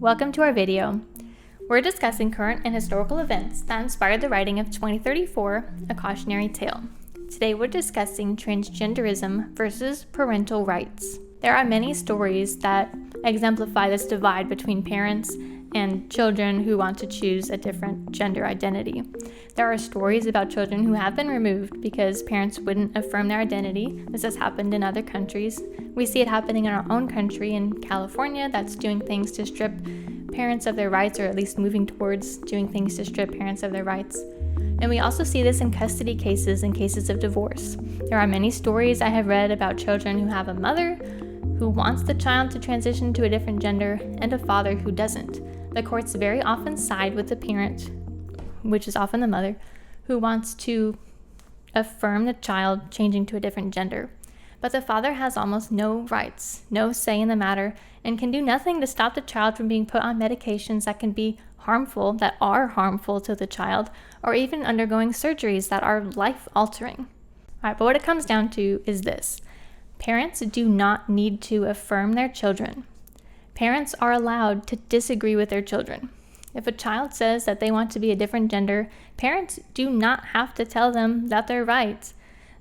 welcome to our video. We're discussing current and historical events that inspired the writing of 2034, A Cautionary Tale. Today we're discussing transgenderism versus parental rights. There are many stories that exemplify this divide between parents and children who want to choose a different gender identity. There are stories about children who have been removed because parents wouldn't affirm their identity. This has happened in other countries. We see it happening in our own country, in California, that's doing things to strip parents of their rights, or at least moving towards doing things to strip parents of their rights. And we also see this in custody cases and cases of divorce. There are many stories I have read about children who have a mother who wants the child to transition to a different gender and a father who doesn't. The courts very often side with the parent, which is often the mother, who wants to affirm the child changing to a different gender. But the father has almost no rights, no say in the matter, and can do nothing to stop the child from being put on medications that can be harmful, that are harmful to the child, or even undergoing surgeries that are life-altering. All right, but what it comes down to is this. Parents do not need to affirm their children. Parents are allowed to disagree with their children. If a child says that they want to be a different gender, parents do not have to tell them that they're right.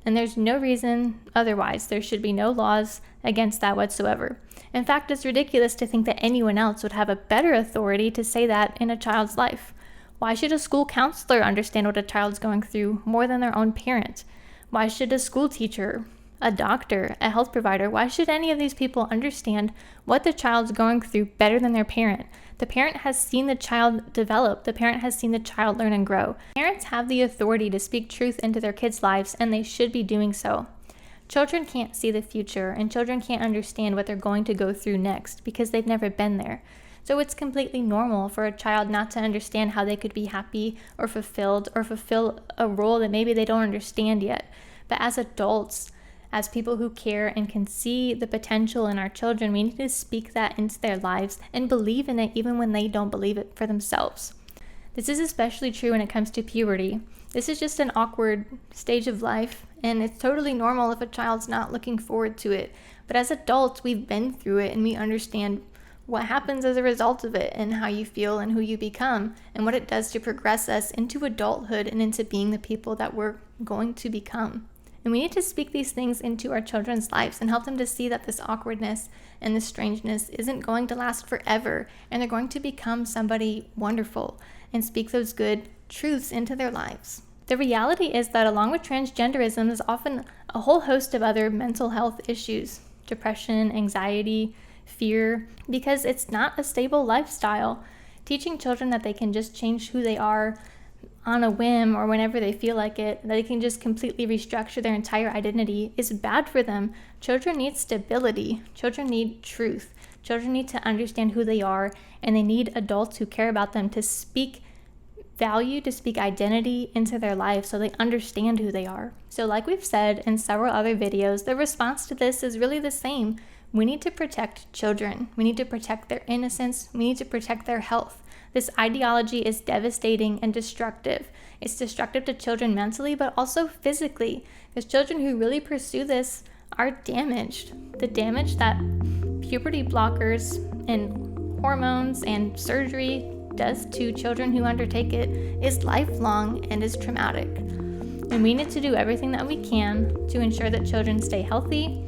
And there's no reason otherwise. There should be no laws against that whatsoever. In fact, it's ridiculous to think that anyone else would have a better authority to say that in a child's life. Why should a school counselor understand what a child's going through more than their own parent? Why should a school teacher, a doctor, a health provider, why should any of these people understand what the child's going through better than their parent? The parent has seen the child develop. The parent has seen the child learn and grow. Parents have the authority to speak truth into their kids' lives, and they should be doing so. Children can't see the future, and children can't understand what they're going to go through next because they've never been there. So it's completely normal for a child not to understand how they could be happy or fulfilled or fulfill a role that maybe they don't understand yet. But as adults, as people who care and can see the potential in our children, we need to speak that into their lives and believe in it even when they don't believe it for themselves. This is especially true when it comes to puberty. This is just an awkward stage of life, and it's totally normal if a child's not looking forward to it. But as adults, we've been through it and we understand what happens as a result of it and how you feel and who you become and what it does to progress us into adulthood and into being the people that we're going to become. And we need to speak these things into our children's lives and help them to see that this awkwardness and this strangeness isn't going to last forever, and they're going to become somebody wonderful, and speak those good truths into their lives. The reality is that along with transgenderism is often a whole host of other mental health issues, depression, anxiety, fear, because it's not a stable lifestyle. Teaching children that they can just change who they are on a whim or whenever they feel like it, that they can just completely restructure their entire identity is bad for them. Children need stability. Children need truth. Children need to understand who they are, and they need adults who care about them to speak value, to speak identity into their life so they understand who they are. So like we've said in several other videos, the response to this is really the same. We need to protect children. We need to protect their innocence. We need to protect their health. This ideology is devastating and destructive. It's destructive to children mentally, but also physically, because children who really pursue this are damaged. The damage that puberty blockers and hormones and surgery does to children who undertake it is lifelong and is traumatic. And we need to do everything that we can to ensure that children stay healthy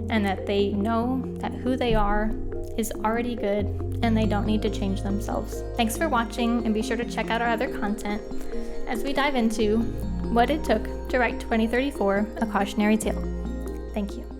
and that they know that who they are is already good and they don't need to change themselves. Thanks for watching, and be sure to check out our other content as we dive into what it took to write 2034, A Cautionary Tale. Thank you.